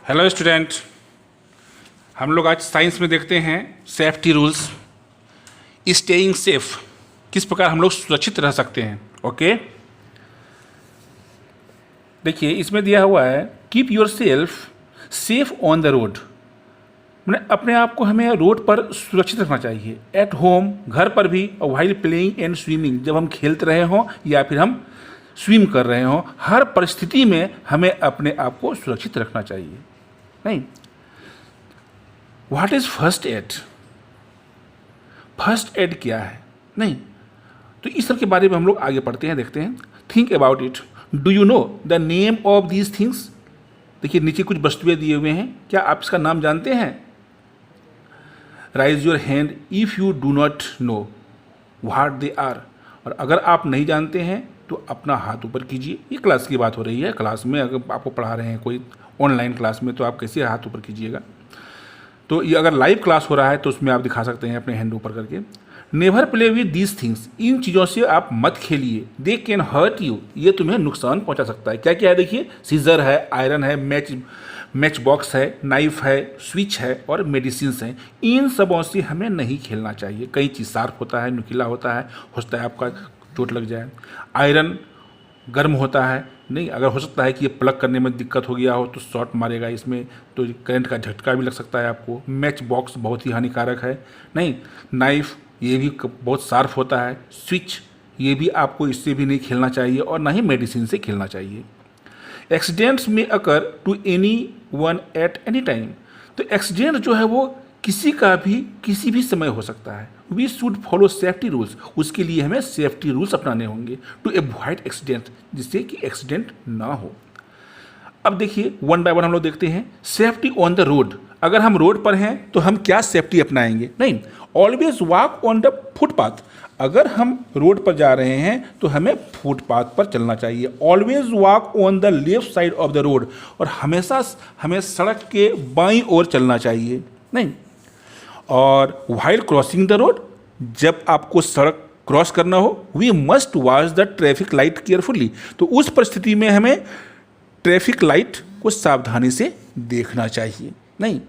Hello student, हम लोग आज साइंस में देखते हैं सेफ्टी रूल्स, स्टेइंग सेफ, किस प्रकार हम लोग सुरक्षित रह सकते हैं। ओके, देखिए इसमें दिया हुआ है keep your self safe on the road. मैंने अपने आप को हमें रोड पर सुरक्षित रखना चाहिए। एट होम, घर पर भी, और व्हाइल प्लेइंग एंड स्विमिंग, जब हम खेल रहे हों या फिर हम स्विम कर रहे हों, हर परिस्थिति में हमें अपने आप को सुरक्षित रखना चाहिए। नहीं, what is first aid? First aid क्या है? नहीं, तो इस सब के बारे में हम लोग आगे पढ़ते हैं, देखते हैं। Think about it. Do you know the name of these things? देखिए नीचे कुछ वस्तुएं दिए हुए हैं, क्या आप इसका नाम जानते हैं? Raise your hand if you do not know what they are. और अगर आप नहीं जानते हैं तो अपना हाथ ऊपर कीजिए। ये क्लास की बात हो रही है, क्लास में अगर आपको पढ़ा रहे हैं कोई ऑनलाइन क्लास में, तो आप कैसे हाथ ऊपर कीजिएगा। तो ये अगर लाइव क्लास हो रहा है तो उसमें आप दिखा सकते हैं अपने हैंड ऊपर करके। Never play with these things, इन चीज़ों से आप मत खेलिए। दे कैन हर्ट यू, ये तुम्हें नुकसान पहुंचा सकता है। क्या क्या है देखिए, सीजर है, आयरन है, मैच बॉक्स है, नाइफ है, स्विच है और मेडिसिन्स हैं। इन सबों से हमें नहीं खेलना चाहिए। कई चीज़ शार्प होता है, नुकीला होता है, हो सकता है आपका चोट लग जाए। आयरन गर्म होता है, नहीं, अगर हो सकता है कि ये प्लग करने में दिक्कत हो गया हो तो शॉर्ट मारेगा इसमें, तो करंट का झटका भी लग सकता है आपको। मैच बॉक्स बहुत ही हानिकारक है। नहीं, नाइफ ये भी बहुत शार्प होता है। स्विच ये भी आपको इससे भी नहीं खेलना चाहिए, और ना ही मेडिसिन से खेलना चाहिए। एक्सीडेंट्स में occur to anyone at any time, तो एक्सीडेंट जो है वो किसी का भी किसी भी समय हो सकता है। We should follow safety rules, उसके लिए हमें सेफ्टी रूल्स अपनाने होंगे टू अवॉइड एक्सीडेंट, जिससे कि एक्सीडेंट ना हो। अब देखिए वन बाय वन हम लोग देखते हैं। सेफ्टी ऑन द रोड, अगर हम रोड पर हैं तो हम क्या सेफ्टी अपनाएंगे? नहीं, always walk on the footpath, अगर हम रोड पर जा रहे हैं तो हमें फुटपाथ पर चलना चाहिए। Always walk on the left side of the road, और हमेशा हमें सड़क के बाईं ओर चलना चाहिए। नहीं, और व्हाइल क्रॉसिंग द रोड, जब आपको सड़क क्रॉस करना हो, we must watch the traffic light carefully, तो उस परिस्थिति में हमें ट्रैफिक लाइट को सावधानी से देखना चाहिए। नहीं,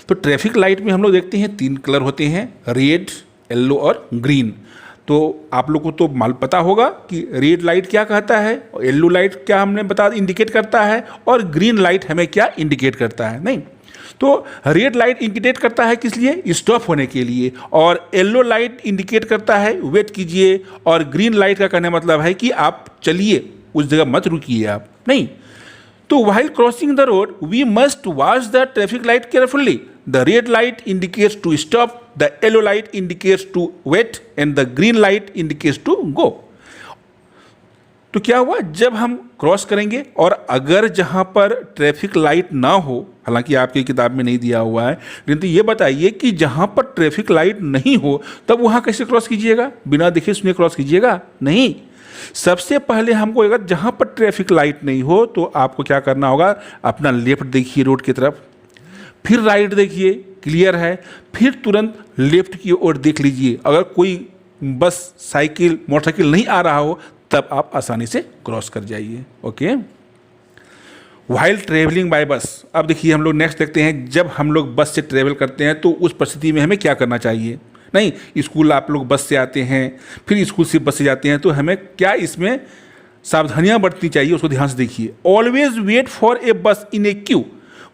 तो ट्रैफिक लाइट में हम लोग देखते हैं 3 कलर होते हैं, रेड, येलो और ग्रीन। तो आप लोग को तो पता होगा कि रेड लाइट क्या कहता है, और येलो लाइट क्या हमने इंडिकेट करता है, और ग्रीन लाइट हमें क्या इंडिकेट करता है। नहीं, तो रेड लाइट इंडिकेट करता है किस लिए? स्टॉप होने के लिए, और येलो लाइट इंडिकेट करता है वेट कीजिए, और ग्रीन लाइट का कहने मतलब है कि आप चलिए, उस जगह मत रुकिए आप। नहीं, तो while crossing the road we must watch the traffic light carefully. The red light indicates to stop, the yellow light indicates to wait, and the green light indicates to go. तो क्या हुआ, जब हम क्रॉस करेंगे और अगर जहाँ पर ट्रैफिक लाइट ना हो, हालांकि आपकी किताब में नहीं दिया हुआ है, लेकिन तो ये बताइए कि जहाँ पर ट्रैफिक लाइट नहीं हो तब वहाँ कैसे क्रॉस कीजिएगा? बिना देखे सुने क्रॉस कीजिएगा? नहीं, सबसे पहले हमको अगर जहाँ पर ट्रैफिक लाइट नहीं हो तो आपको क्या करना होगा, अपना लेफ्ट देखिए रोड की तरफ, फिर राइट देखिए क्लियर है, फिर तुरंत लेफ्ट की ओर देख लीजिए। अगर कोई बस, साइकिल, मोटरसाइकिल नहीं आ रहा हो तब आप आसानी से क्रॉस कर जाइए। ओके, व्हाइल ट्रेवलिंग बाय बस, अब देखिए हम लोग नेक्स्ट देखते हैं, जब हम लोग बस से ट्रेवल करते हैं तो उस परिस्थिति में हमें क्या करना चाहिए। नहीं, स्कूल आप लोग बस से आते हैं, फिर स्कूल से बस से जाते हैं, तो हमें क्या इसमें सावधानियां बरतनी चाहिए, उसको ध्यान से देखिए। ऑलवेज वेट फॉर ए बस इन ए क्यू,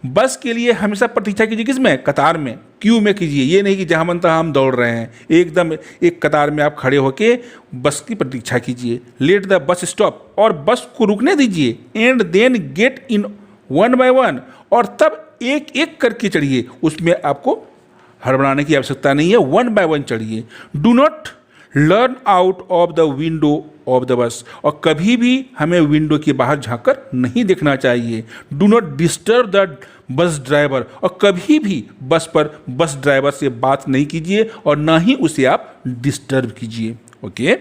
बस के लिए हमेशा प्रतीक्षा कीजिए, किसमें? कतार में, क्यू में कीजिए। ये नहीं कि जहाँ मन तहाँ हम दौड़ रहे हैं, एकदम एक कतार में आप खड़े होके बस की प्रतीक्षा कीजिए। लेट द बस स्टॉप, और बस को रुकने दीजिए। And then get in one by one, और तब एक एक करके चढ़िए, उसमें आपको हड़बड़ाने की आवश्यकता नहीं है, वन बाय वन चढ़िए। Do not learn out of the window of the bus, और कभी भी हमें विंडो के बाहर झांककर नहीं देखना चाहिए। Do not disturb the bus driver, और कभी भी बस पर बस ड्राइवर से बात नहीं कीजिए, और ना ही उसे आप डिस्टर्ब कीजिए। ओके,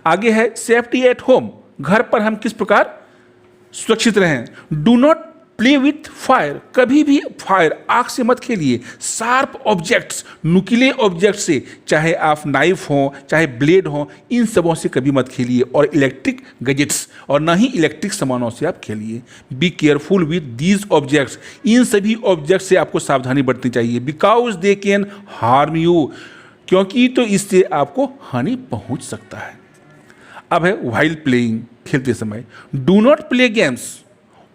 आगे है सेफ्टी एट होम, घर पर हम किस प्रकार सुरक्षित रहें। Do not play with fire, कभी भी फायर आग से मत खेलिए। शार्प ऑब्जेक्ट्स, नुकीले ऑब्जेक्ट से, चाहे आप नाइफ हो चाहे ब्लेड हो, इन सबों से कभी मत खेलिए। और इलेक्ट्रिक गैजेट्स और ना ही इलेक्ट्रिक सामानों से आप खेलिए। Be careful with these objects, इन सभी ऑब्जेक्ट से आपको सावधानी बरतनी चाहिए। Because they can harm you, क्योंकि तो इससे आपको हानि पहुंच सकता है। अब है व्हाइल प्लेइंग, खेलते समय। Do not play games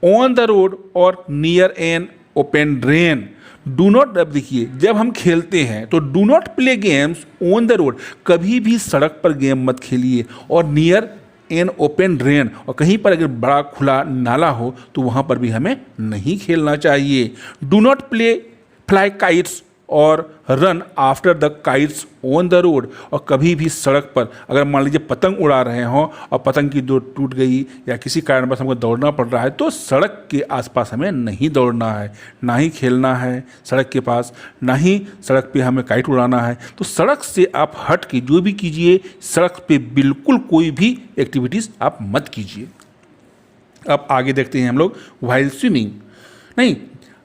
on the road और near an open drain. Do not, अब देखिए जब हम खेलते हैं तो do not play games on the road, कभी भी सड़क पर गेम मत खेलिए। और नियर एन ओपन ड्रेन, और कहीं पर अगर बड़ा खुला नाला हो तो वहाँ पर भी हमें नहीं खेलना चाहिए। Do not play fly kites or run after the kites on the road, और कभी भी सड़क पर अगर मान लीजिए पतंग उड़ा रहे हों और पतंग की डोर टूट गई या किसी कारणवश हमको दौड़ना पड़ रहा है, तो सड़क के आसपास हमें नहीं दौड़ना है, ना ही खेलना है सड़क के पास, ना ही सड़क पे हमें काइट उड़ाना है। तो सड़क से आप हट के जो भी कीजिए, सड़क पे बिल्कुल कोई भी एक्टिविटीज़ आप मत कीजिए। अब आगे देखते हैं हम लोग व्हाइल स्विमिंग। नहीं,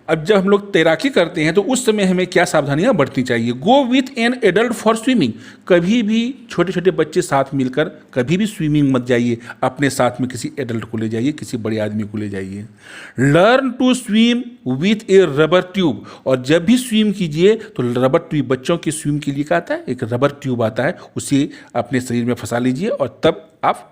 अब जब हम लोग तैराकी करते हैं तो उस समय हमें क्या सावधानियां बरतनी चाहिए। Go with an adult for swimming, कभी भी छोटे छोटे बच्चे साथ मिलकर कभी भी स्विमिंग मत जाइए। अपने साथ में किसी एडल्ट को ले जाइए, किसी बड़े आदमी को ले जाइए। Learn to swim with a rubber tube, और जब भी स्विम कीजिए तो रबर ट्यूब, बच्चों के स्विम के लिए क्या आता है, एक रबर ट्यूब आता है, उसे अपने शरीर में फंसा लीजिए और तब आप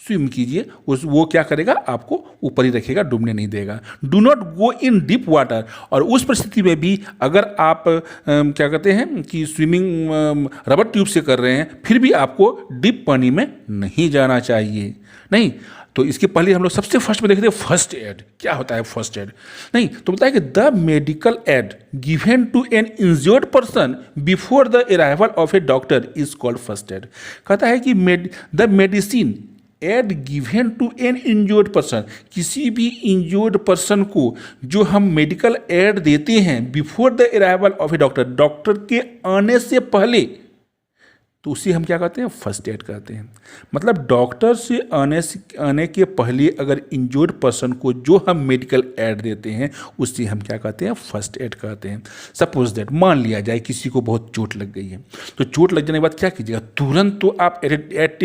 स्विम कीजिए। वो क्या करेगा, आपको ऊपर ही रखेगा, डूबने नहीं देगा। Do not go in deep water, और उस परिस्थिति में भी अगर आप क्या कहते हैं कि स्विमिंग रबर ट्यूब से कर रहे हैं, फिर भी आपको डीप पानी में नहीं जाना चाहिए। नहीं, तो इसके पहले हम लोग सबसे फर्स्ट में देखते हैं फर्स्ट एड। क्या होता है फर्स्ट एड? नहीं, तो बताया कि the medical aid given to an injured person before the arrival of a doctor is called first aid. कहता है कि the medicine aid given to an injured person, किसी भी इंजर्ड पर्सन को जो हम मेडिकल एड देते हैं before the arrival of a doctor, doctor के आने से पहले, तो उसे हम क्या कहते हैं, फर्स्ट एड कहते हैं। मतलब डॉक्टर से आने के पहले अगर इंजर्ड पर्सन को जो हम मेडिकल एड देते हैं उससे हम क्या कहते हैं, फर्स्ट एड कहते हैं। सपोज दैट मान लिया जाए किसी को बहुत चोट लग गई है, तो चोट लग जाने के बाद क्या कीजिएगा, तुरंत तो आप एट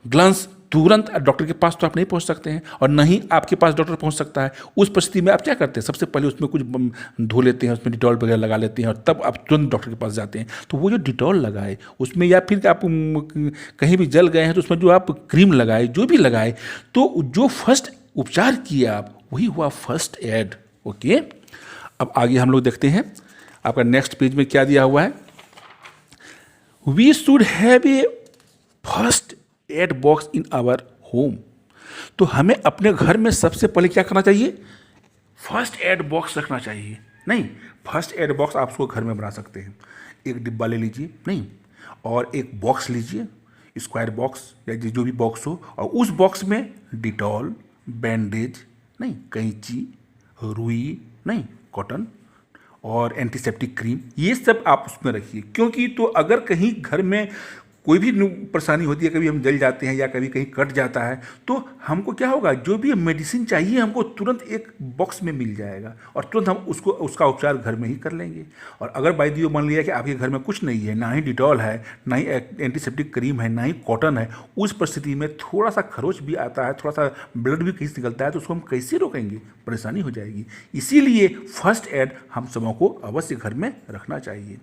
ग्लांस तुरंत डॉक्टर के पास तो आप नहीं पहुंच सकते हैं, और न ही आपके पास डॉक्टर पहुंच सकता है। उस परिस्थिति में आप क्या करते हैं, सबसे पहले उसमें कुछ धो लेते हैं, उसमें डिटॉल वगैरह लगा लेते हैं, और तब आप तुरंत डॉक्टर के पास जाते हैं। तो वो जो डिटॉल लगाए उसमें, या फिर आप कहीं भी जल गए हैं तो उसमें जो आप क्रीम लगाए, जो भी लगाए, तो जो फर्स्ट उपचार किए आप, वही हुआ फर्स्ट एड। ओके, अब आगे हम लोग देखते हैं आपका नेक्स्ट पेज में क्या दिया हुआ है। We should have a first aid box in our home. तो हमें अपने घर में सबसे पहले क्या करना चाहिए, फर्स्ट एड बॉक्स रखना चाहिए। नहीं, फर्स्ट एड बॉक्स आप उसको घर में बना सकते हैं। एक डिब्बा ले लीजिए, नहीं, और एक बॉक्स लीजिए, स्क्वायर बॉक्स या जो भी बॉक्स हो, और उस बॉक्स में डिटॉल, बैंडेज, नहीं, कैंची, रुई, नहीं, कॉटन और एंटीसेप्टिक क्रीम, ये सब आप उसमें रखिए। क्योंकि तो अगर कहीं घर में कोई भी परेशानी होती है, कभी हम जल जाते हैं या कभी कहीं कट जाता है, तो हमको क्या होगा, जो भी मेडिसिन चाहिए हमको तुरंत एक बॉक्स में मिल जाएगा और तुरंत हम उसका उपचार घर में ही कर लेंगे। और अगर बाय दियो मान लिया कि आपके घर में कुछ नहीं है, ना ही डिटॉल है, ना ही एंटीसेप्टिक क्रीम है, ना ही कॉटन है, उस परिस्थिति में थोड़ा सा खरोच भी आता है, थोड़ा सा ब्लड भी कहीं से निकलता है, तो उसको हम कैसे रोकेंगे, परेशानी हो जाएगी। इसीलिए फर्स्ट एड हम सबों को अवश्य घर में रखना चाहिए।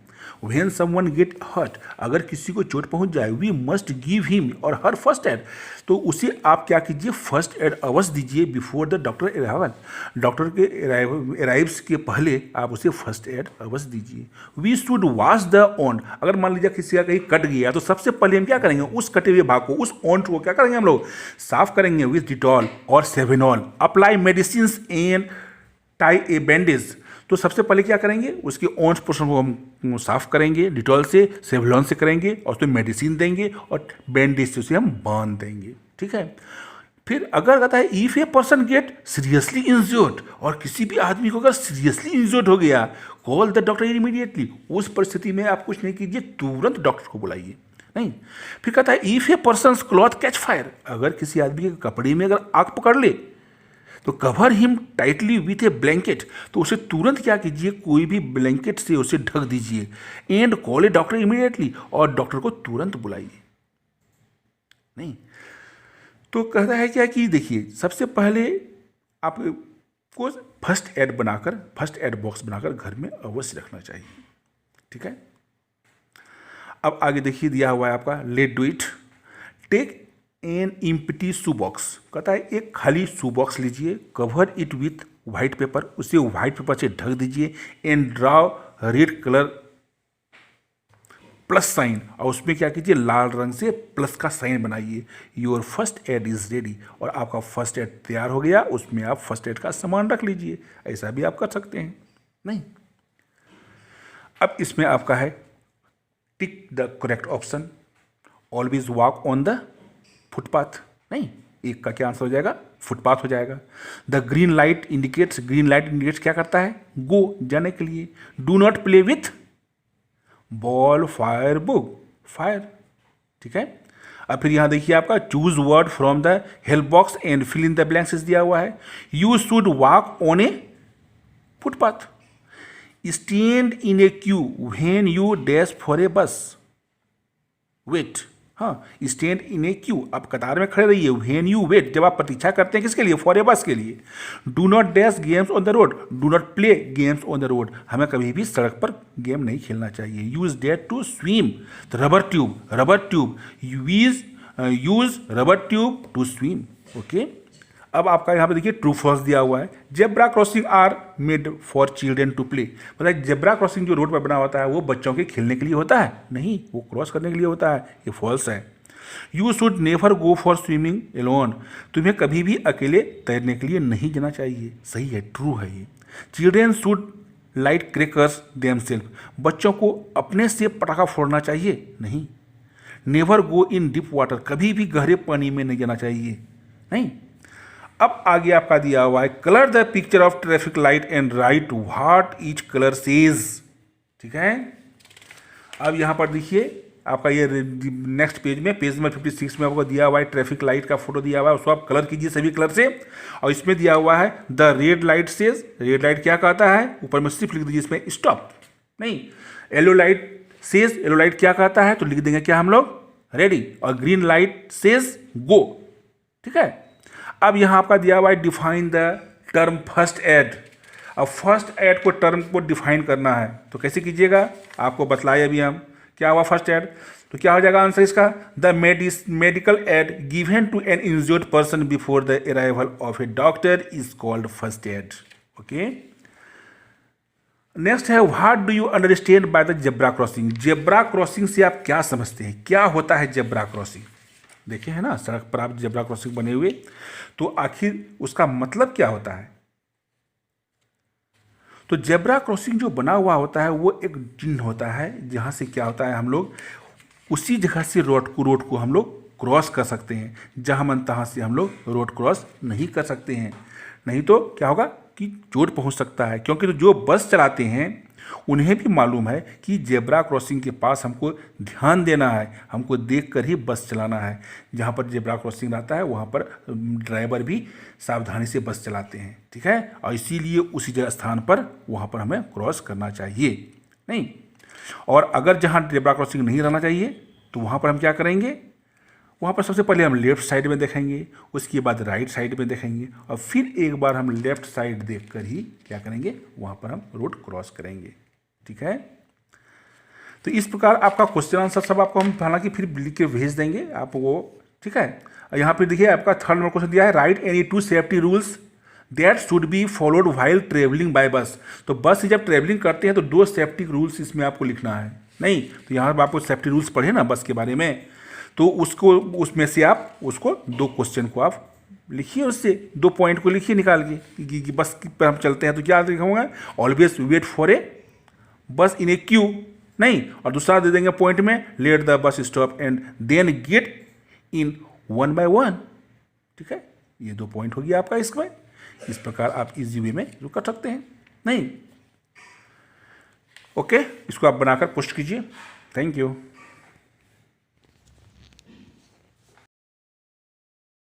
व्हेन समवन गेट हर्ट, अगर किसी को चोट पहुंच जाए, वी मस्ट गिव हिम और हर फर्स्ट एड, तो उसे आप क्या कीजिए, फर्स्ट एड अवश्य दीजिए before the doctor arrival. Doctor के अराइव्स के पहले आप उसे फर्स्ट एड अवश्य दीजिए। वी शुड वॉश द ओंड, अगर मान लीजिए किसी का कहीं कट गया तो सबसे पहले हम क्या करेंगे, उस कटे हुए भाग को, उस ओंड को क्या करेंगे, हम लोग साफ करेंगे विथ डिटॉल और सेवेनॉल। Apply medicine and tie a bandage, तो सबसे पहले क्या करेंगे, उसके ओंठ पोर्शन को हम साफ करेंगे डिटॉल से, सेवलॉन से करेंगे, और उसमें मेडिसिन देंगे और बैंडेज से उसे हम बांध देंगे। ठीक है। फिर अगर कहता है if a person get seriously injured, और किसी भी आदमी को अगर सीरियसली इंजर्ड हो गया, कॉल द डॉक्टर इमीडिएटली, उस परिस्थिति में आप कुछ नहीं कीजिए, तुरंत डॉक्टर को बुलाइए। नहीं, फिर कहता है if a person cloth catch fire, अगर किसी आदमी के कपड़े में अगर आग पकड़ ले, तो cover him tightly with A blanket, तो उसे तुरंत क्या कीजिए, कोई भी ब्लैंकेट से उसे ढक दीजिए। And call A doctor immediately, और डॉक्टर को तुरंत बुलाइए। नहीं तो कहता है क्या कि देखिए, सबसे पहले आपको फर्स्ट एड बॉक्स बनाकर घर में अवश्य रखना चाहिए। ठीक है, अब आगे देखिए दिया हुआ है आपका, let do it, take an empty shoe box, कहता है एक खाली शू बॉक्स लीजिए, cover it with white paper, उसे वाइट पेपर से ढक दीजिए, and draw red colour plus sign, और उसमें क्या कीजिए, लाल रंग से प्लस का साइन बनाइए। Your first aid is ready, और आपका फर्स्ट एड तैयार हो गया, उसमें आप फर्स्ट एड का सामान रख लीजिए। ऐसा भी आप कर सकते हैं। नहीं, अब इसमें आपका है tick the correct option, always walk on the footpath. नहीं, एक का क्या आंसर हो जाएगा, फुटपाथ हो जाएगा। The green light indicates, green light indicates क्या करता है, गो, जाने के लिए। Do not play with ball, fire, book, fire. ठीक है, अब फिर यहां देखिए आपका choose word from the help box and fill in the blanks दिया हुआ है। You should walk on a footpath, stand in a queue when you dash for a bus, wait. हाँ, स्टैंड इन ए क्यू, आप कतार में खड़े रहिए। When you wait, जब आप प्रतीक्षा करते हैं किसके लिए, फॉर ए बस के लिए। Do not dash games on the road, do not play games on the road, हमें कभी भी सड़क पर गेम नहीं खेलना चाहिए। Use date to swim, rubber tube, use rubber tube to swim. Okay, अब आपका यहाँ पे देखिए ट्रू फॉल्स दिया हुआ है। Zebra crossing are made for children to play, मतलब जेब्रा क्रॉसिंग जो रोड पर बना होता है वो बच्चों के खेलने के लिए होता है, नहीं, वो क्रॉस करने के लिए होता है, ये फॉल्स है। You should never go for swimming alone, तुम्हें कभी भी अकेले तैरने के लिए नहीं जाना चाहिए, सही है, ट्रू है ये। Children should light crackers themselves, बच्चों को अपने से पटाखा फोड़ना चाहिए, नहीं। Never go in deep water, कभी भी गहरे पानी में नहीं जाना चाहिए, नहीं। अब आगे आपका दिया हुआ है, colour the picture of traffic light and right what each colour says. ठीक है, अब यहाँ पर देखिए आपका ये नेक्स्ट पेज में, पेज नंबर 56 में आपको दिया हुआ है ट्रैफिक लाइट का फोटो दिया हुआ है, उसको आप कलर कीजिए सभी कलर से। और इसमें दिया हुआ है the red light says, red light क्या कहता है, ऊपर में सिर्फ लिख दीजिए इसमें स्टॉप, नहीं। Yellow light says, yellow light क्या कहता है, तो लिख देंगे क्या हम लोग, रेडी। और ग्रीन लाइट सेज गो। ठीक है, अब यहां आपका दिया हुआ है define the term first aid. अब फर्स्ट एड को टर्म को डिफाइन करना है, तो कैसे कीजिएगा, आपको बतलाए अभी हम, क्या हुआ फर्स्ट एड, तो क्या हो जाएगा आंसर इसका, the medical aid given to an injured person before the arrival of a doctor is called first aid. Okay, next है what do you understand by the zebra crossing. Zebra crossing से आप क्या समझते हैं, क्या होता है जेब्रा क्रॉसिंग। देखे हैं ना, सड़क पर आप जेब्रा क्रॉसिंग बने हुए, तो आखिर उसका मतलब क्या होता है। तो जेब्रा क्रॉसिंग जो बना हुआ होता है वो एक चिन्ह होता है, जहाँ से क्या होता है, हम लोग उसी जगह से रोड को हम लोग क्रॉस कर सकते हैं, जहाँ मन तहाँ से हम लोग रोड क्रॉस नहीं कर सकते हैं, नहीं तो क्या होगा कि चोट पहुँच सकता है। क्योंकि तो जो बस चलाते हैं उन्हें भी मालूम है कि जेब्रा क्रॉसिंग के पास हमको ध्यान देना है, हमको देखकर ही बस चलाना है। जहाँ पर जेब्रा क्रॉसिंग रहता है वहाँ पर ड्राइवर भी सावधानी से बस चलाते हैं, ठीक है। और इसीलिए उसी जगह स्थान पर वहाँ पर हमें क्रॉस करना चाहिए, नहीं। और अगर जहाँ जेब्रा क्रॉसिंग नहीं रहना चाहिए तो वहाँ पर हम क्या करेंगे, वहाँ पर सबसे पहले हम लेफ़्ट साइड में देखेंगे, उसके बाद राइट साइड में देखेंगे, और फिर एक बार हम लेफ़्ट साइड देखकर ही क्या करेंगे, वहाँ पर हम रोड क्रॉस करेंगे, ठीक है। तो इस प्रकार आपका क्वेश्चन आंसर सब आपको हम हालांकि फिर लिख के भेज देंगे आप वो, ठीक है। यहाँ पर देखिए आपका थर्ड नंबर क्वेश्चन दिया है, right any 2 safety rules that should be followed while travelling bye बस। तो बस से जब ट्रेवलिंग करते हैं तो 2 सेफ्टी रूल्स इसमें आपको लिखना है, नहीं। तो यहाँ पर आपको सेफ्टी रूल्स पढ़े ना बस के बारे में, तो उसको उसमें से आप उसको 2 क्वेश्चन को आप लिखिए, उससे 2 पॉइंट को लिखिए निकाल के कि बस पर हम चलते हैं तो क्या लिखूँगा, ऑलवेज वेट फॉर ए बस इन ए क्यू, नहीं। और दूसरा दे देंगे पॉइंट में, let the bus stop and then get in 1 by 1, ठीक है। ये 2 पॉइंट होगी आपका इसमें। इस प्रकार आप इजी वे में जो कर सकते हैं, नहीं। ओके, इसको आप बनाकर पोस्ट कीजिए। Thank you.